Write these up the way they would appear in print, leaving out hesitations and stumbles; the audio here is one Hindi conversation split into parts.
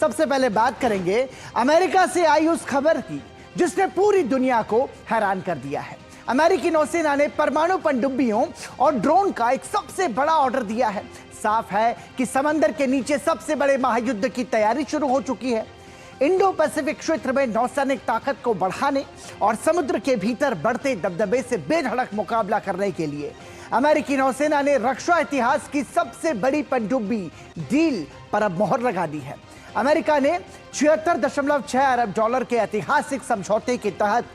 सबसे पहले बात करेंगे अमेरिका से आई उस खबर की जिसने पूरी दुनिया को हैरान कर दिया है। अमेरिकी नौसेना ने परमाणु पनडुब्बियों और ड्रोन का एक सबसे बड़ा ऑर्डर दिया है। साफ है कि समंदर के नीचे सबसे बड़े महायुद्ध की तैयारी शुरू हो चुकी है। इंडो पैसिफिक क्षेत्र में नौसैनिक ताकत को बढ़ाने और समुद्र के भीतर बढ़ते दबदबे से बेधड़क मुकाबला करने के लिए अमेरिकी नौसेना ने रक्षा इतिहास की सबसे बड़ी पनडुब्बी डील पर अब मोहर लगा दी है। अमेरिका ने 76.6 अरब डॉलर के ऐतिहासिक समझौते के तहत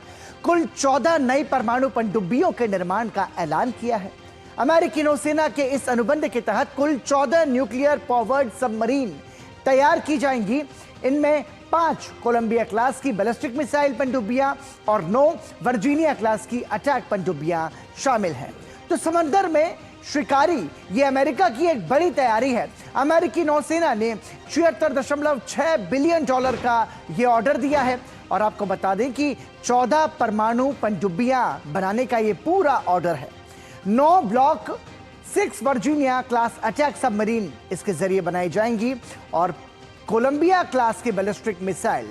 कुल 14 नई परमाणु पनडुब्बियों के निर्माण का ऐलान किया है। अमेरिकी नौसेना के इस अनुबंध के तहत कुल 14 न्यूक्लियर पावर्ड सबमरीन तैयार की जाएंगी। इनमें 5 कोलंबिया क्लास की बैलिस्टिक मिसाइल पनडुब्बियां और 9 वर्जीनिया क्लास की अटैक पनडुब्बियां शामिल हैं। तो समंदर में शिकारी ये अमेरिका की एक बड़ी तैयारी है। अमेरिकी नौसेना ने 76.6 बिलियन डॉलर का ये ऑर्डर दिया है और आपको बता दें कि 14 परमाणु पनडुब्बियां बनाने का ये पूरा ऑर्डर है। 9 block 6 Virginia class attack submarine इसके जरिए बनाई जाएंगी और कोलंबिया क्लास की बैलिस्टिक मिसाइल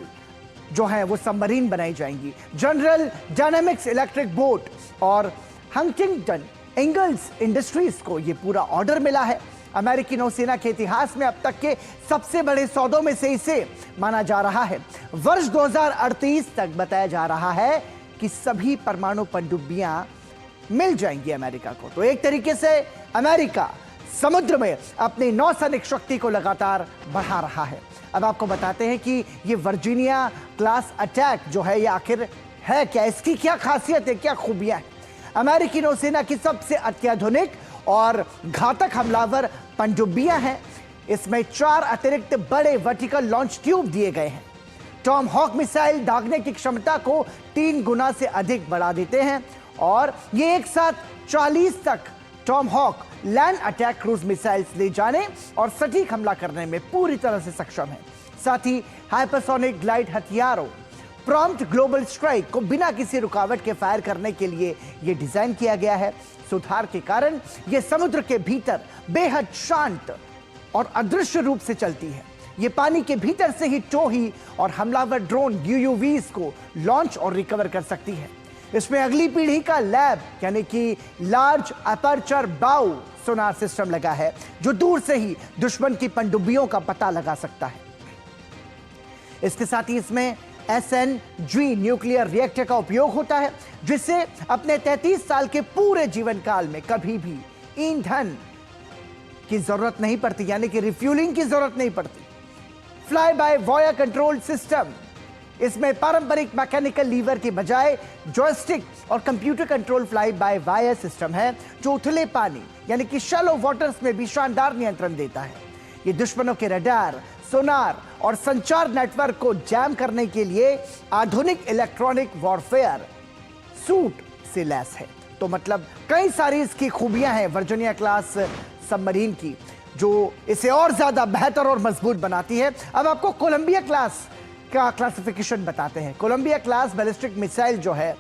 जो है वो सबमरीन बनाई जाएंगी। जनरल डायनामिक्स इलेक्ट्रिक बोट और हंटिंगटन इंगल्स इंडस्ट्रीज को यह पूरा ऑर्डर मिला है। अमेरिकी नौसेना के इतिहास में अब तक के सबसे बड़े सौदों में से इसे माना जा रहा है। वर्ष 2038 तक बताया जा रहा है कि सभी परमाणु पनडुब्बियां मिल जाएंगी अमेरिका को। तो एक तरीके से अमेरिका समुद्र में अपनी नौसैनिक शक्ति को लगातार बढ़ा रहा है। अब आपको बताते हैं कि ये वर्जीनिया क्लास अटैक जो है ये आखिर है क्या, इसकी क्या खासियत है, क्या खूबियां हैं। अमेरिकी नौसेना की सबसे अत्याधुनिक और घातक हमलावर पनडुब्बियां हैं। इसमें 4 अतिरिक्त बड़े वर्टिकल लॉन्च ट्यूब दिए गए हैं। टॉम हॉक मिसाइल दागने की क्षमता को 3 गुना से अधिक बढ़ा देते हैं और ये एक साथ 40 तक Tomahawk land attack cruise missiles ले जाने और सटीक हमला करने में पूरी तरह से सक्षम है। साथ ही हाइपरसोनिक ग्लाइड हथियारों प्रॉम्प्ट ग्लोबल स्ट्राइक को बिना किसी रुकावट के फायर करने के लिए यह डिजाइन किया गया है। सुधार के कारण यह समुद्र के भीतर बेहद शांत और अदृश्य रूप से चलती है। यह पानी के भीतर से ही टोही और हमलावर ड्रोन यूयूवीज को लॉन्च और रिकवर कर सकती है। इसमें अगली पीढ़ी का लैब यानी कि लार्ज अपर्चर बाउ सोनार सिस्टम लगा है जो दूर से ही दुश्मन की पनडुब्बियों का पता लगा सकता है। इसके साथ ही इसमें SNG न्यूक्लियर रिएक्टर का उपयोग होता है जिससे अपने 33 साल के पूरे जीवन काल में कभी भी ईंधन की जरूरत नहीं पड़ती, यानी कि रिफ्यूलिंग की जरूरत नहीं पड़ती। Fly by wire control system, इसमें पारंपरिक मैकेनिकल लीवर के बजाय जॉयस्टिक और computer control fly by wire system है जो उथले पानी यानी कि शैलो वाटर्स में भी शानदार नियंत्रण देता है। ये दुश्मनों के रडार, सोनार और संचार नेटवर्क को जैम करने के लिए आधुनिक इलेक्ट्रॉनिक वॉरफेयर सूट से लैस है। तो मतलब कई सारी इसकी खूबियां हैं वर्जीनिया क्लास सबमरीन की जो इसे और ज्यादा बेहतर और मजबूत बनाती है। अब आपको कोलंबिया क्लास का क्लासिफिकेशन बताते हैं। कोलंबिया क्लास बैलिस्टिक मिसाइल जो है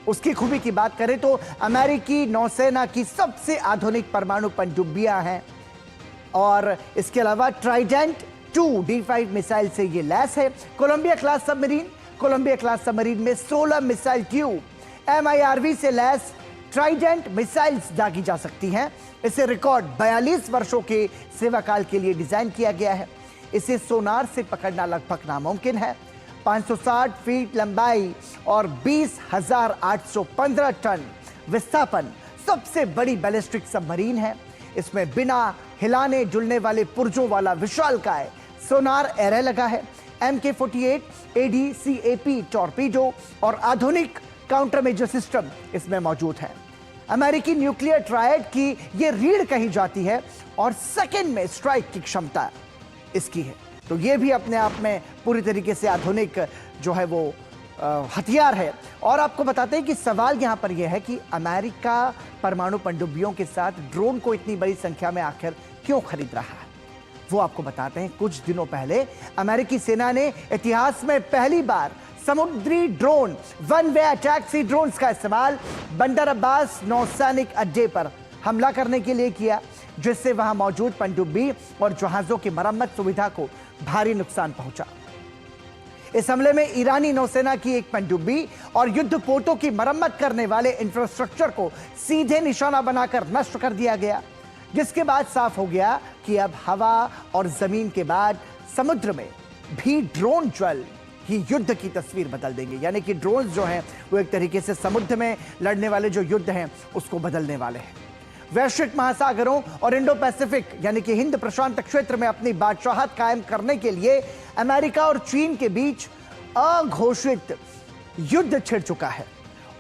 उसकी खूबी की बात करें तो अमेरिकी नौसेना की सबसे आधुनिक परमाणु पनडुब्बियां हैं और इसके अलावा ट्राइडेंट 2 D5 मिसाइल से ये लैस है। कोलंबिया क्लास सबमरीन में 16 मिसाइल ट्यूब MIRV से लैस ट्राइडेंट मिसाइल्स दागी जा सकती हैं। इसे रिकॉर्ड 42 वर्षों के सेवाकाल के लिए डिजाइन किया गया है। इसे सोनार से पकड़ना लगभग नामुमकिन है। 560 फीट लंबाई और 20,815 टन विस्थापन सबसे बड़ी बैलिस्टिक सबमरीन है। इसमें बिना हिलाने जुलने वाले पुर्जों वाला विशालकाय सोनार एरे लगा है। MK-48 ADCAP टॉर्पीडो और आधुनिक काउंटर मेजर सिस्टम इसमें मौजूद है। अमेरिकी न्यूक्लियर ट्रायड की यह रीढ़ कही जाती है और सेकेंड में स्ट्राइक की क्षमता इसकी है। तो यह भी अपने आप में पूरी तरीके से आधुनिक जो है वो हथियार है। और आपको बताते हैं कि सवाल यहां पर यह है कि अमेरिका परमाणु पनडुब्बियों के साथ ड्रोन को इतनी बड़ी संख्या में आखिर क्यों खरीद रहा है। वो आपको बताते हैं। कुछ दिनों पहले अमेरिकी सेना ने इतिहास में पहली बार समुद्री ड्रोन वन वे अटैक सी ड्रोन्स का इस्तेमाल बंदर अब्बास नौसैनिक अड्डे पर हमला करने के लिए किया। जिससे वहां मौजूद पनडुब्बी और जहाजों की मरम्मत सुविधा को भारी नुकसान पहुंचा। इस हमले में ईरानी नौसेना की एक पनडुब्बी और युद्ध पोतों की मरम्मत करने वाले इंफ्रास्ट्रक्चर को सीधे निशाना बनाकर नष्ट कर दिया गया, जिसके बाद साफ हो गया कि अब हवा और जमीन के बाद समुद्र में भी ड्रोन जल ही युद्ध की तस्वीर बदल देंगे। यानी कि ड्रोन जो हैं वो एक तरीके से समुद्र में लड़ने वाले जो युद्ध हैं उसको बदलने वाले हैं। वैश्विक महासागरों और इंडो पैसिफिक यानी कि हिंद प्रशांत क्षेत्र में अपनी बादशाहत कायम करने के लिए अमेरिका और चीन के बीच अघोषित युद्ध छिड़ चुका है।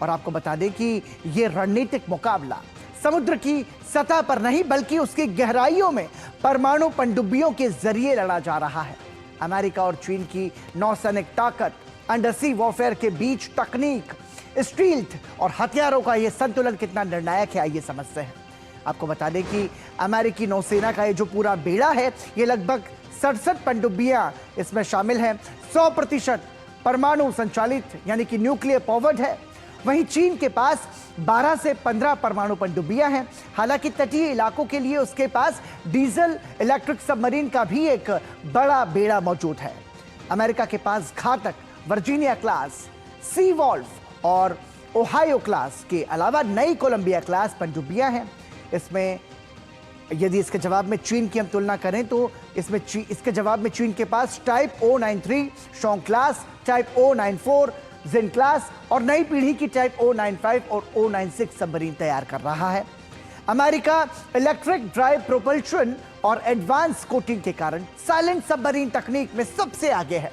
और आपको बता दें कि यह रणनीतिक मुकाबला समुद्र की सतह पर नहीं बल्कि उसकी गहराइयों में परमाणु पनडुब्बियों के जरिए लड़ा जा रहा है। अमेरिका और चीन की नौसैनिक ताकत, अंडरसी वॉरफेयर के बीच तकनीक, स्टील्थ और हथियारों का यह संतुलन कितना निर्णायक है, आइए समझते हैं। आपको बता दें कि अमेरिकी नौसेना का ये जो पूरा बेड़ा है, ये लगभग 67 पनडुब्बियां इसमें शामिल हैं। 100% परमाणु संचालित यानी कि न्यूक्लियर पावर्ड है। वहीं चीन के पास 12 से 15 परमाणु पनडुब्बियां हैं। हालांकि तटीय इलाकों के लिए उसके पास डीजल इलेक्ट्रिक सबमरीन का भी एक बड़ा बेड़ा मौजूद है। अमेरिका के पास घातक वर्जीनिया क्लास, सी वॉल्फ और ओहायो क्लास के अलावा नई कोलंबिया क्लास पनडुब्बियां हैं। इसमें यदि इसके जवाब में चीन की हम तुलना करें तो इसके जवाब में चीन के पास type O93 Shang class, type O94 Jin class और नई पीढ़ी की टाइप O95 और O96 सबमरीन तैयार कर रहा है। अमेरिका इलेक्ट्रिक ड्राइव प्रोपल्शन और एडवांस कोटिंग के कारण साइलेंट सबमरीन तकनीक में सबसे आगे है।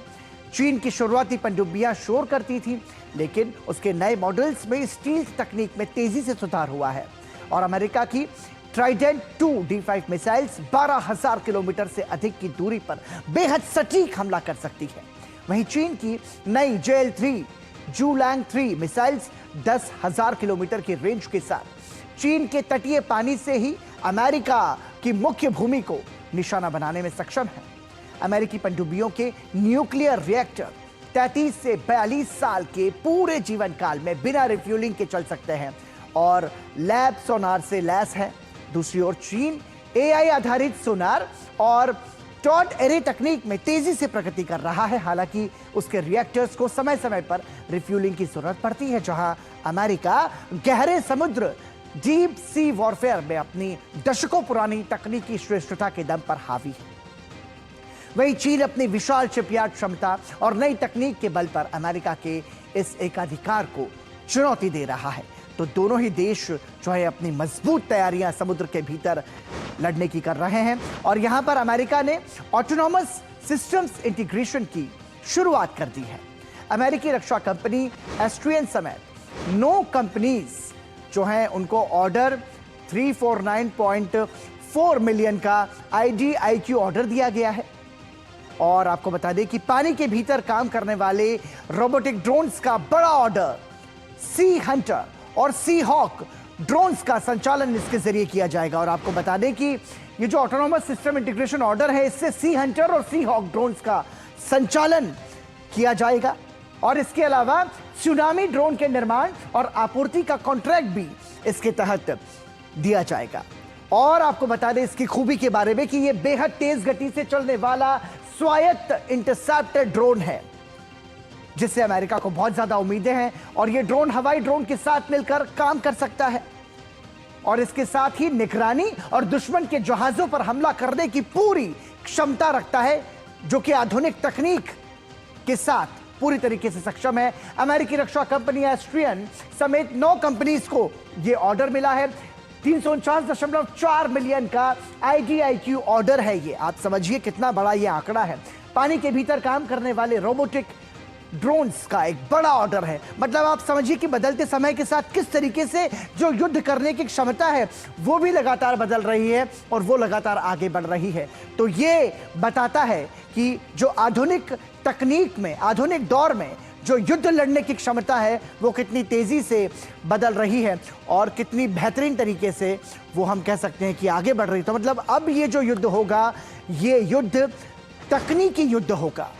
चीन की शुरुआती पनडुब्बियां शोर करती थी, लेकिन उसके नए मॉडल्स में स्टील तकनीक में तेजी से सुधार हुआ है। और अमेरिका की ट्राइडेंट 2 D5 मिसाइल्स 12,000 किलोमीटर से अधिक की दूरी पर बेहद सटीक हमला कर सकती है। वहीं चीन की नई JL3 जुलैंग 3 मिसाइल्स 10,000 किलोमीटर की रेंज के साथ चीन के तटीय पानी से ही अमेरिका की मुख्य भूमि को निशाना बनाने में सक्षम है। अमेरिकी पनडुब्बियों के न्यूक्लियर रिएक्टर 33 से 42 साल के पूरे जीवन काल में बिना रिफ्यूलिंग के चल सकते हैं और लैब सोनार से लैस है। दूसरी ओर चीन AI आधारित सोनार और टॉड एरे तकनीक में तेजी से प्रगति कर रहा है। हालांकि उसके रिएक्टर्स को समय समय पर रिफ्यूलिंग की जरूरत पड़ती है, जहां अमेरिका गहरे समुद्र डीप सी वॉरफेयर में अपनी दशकों पुरानी तकनीकी श्रेष्ठता के दम पर हावी है। वहीं चीन अपनी विशाल शिपयार्ड क्षमता और नई तकनीक के बल पर अमेरिका के इस एकाधिकार को चुनौती दे रहा है। तो दोनों ही देश जो है अपनी मजबूत तैयारियां समुद्र के भीतर लड़ने की कर रहे हैं। और यहां पर अमेरिका ने ऑटोनॉमस सिस्टम्स इंटीग्रेशन की शुरुआत कर दी है। अमेरिकी रक्षा कंपनी एस्ट्रियन समेत 9 कंपनीज जो हैं उनको ऑर्डर 349.4 मिलियन का IDIQ ऑर्डर दिया गया है। और आपको बता दें कि पानी के भीतर काम करने वाले रोबोटिक ड्रोन्स का बड़ा ऑर्डर सी हंटर और सी हॉक ड्रोन्स का संचालन इसके जरिए किया जाएगा। और आपको बता दें कि ये जो ऑटोनॉमस सिस्टम इंटीग्रेशन ऑर्डर है, इससे सी हंटर और सी हॉक ड्रोन्स का संचालन किया जाएगा। और इसके अलावा सुनामी ड्रोन के निर्माण और आपूर्ति का कॉन्ट्रैक्ट भी इसके तहत दिया जाएगा। और आपको बता दें इसकी खूबी के बारे में कि यह बेहद तेज गति से चलने वाला स्वायत्त इंटरसेप्टर ड्रोन है, जिससे अमेरिका को बहुत ज्यादा उम्मीदें हैं। और यह ड्रोन हवाई ड्रोन के साथ मिलकर काम कर सकता है और इसके साथ ही निगरानी और दुश्मन के जहाजों पर हमला करने की पूरी क्षमता रखता है, जो कि आधुनिक तकनीक के साथ पूरी तरीके से सक्षम है। अमेरिकी रक्षा कंपनी एस्ट्रियन समेत 9 कंपनीज को यह ऑर्डर मिला है। 349.4 मिलियन का IDIQ ऑर्डर है ये। आप समझिए कितना बड़ा ये आंकड़ा है। पानी के भीतर काम करने वाले रोबोटिक ड्रोन्स का एक बड़ा ऑर्डर है। मतलब आप समझिए कि बदलते समय के साथ किस तरीके से जो युद्ध करने की क्षमता है वो भी लगातार बदल रही है और वो लगातार आगे बढ़ रही है। तो ये बताता है कि जो आधुनिक तकनीक में, आधुनिक दौर में जो युद्ध लड़ने की क्षमता है वो कितनी तेजी से बदल रही है और कितनी बेहतरीन तरीके से वो हम कह सकते हैं कि आगे बढ़ रही है। तो मतलब अब ये जो युद्ध होगा, ये युद्ध तकनीकी युद्ध होगा।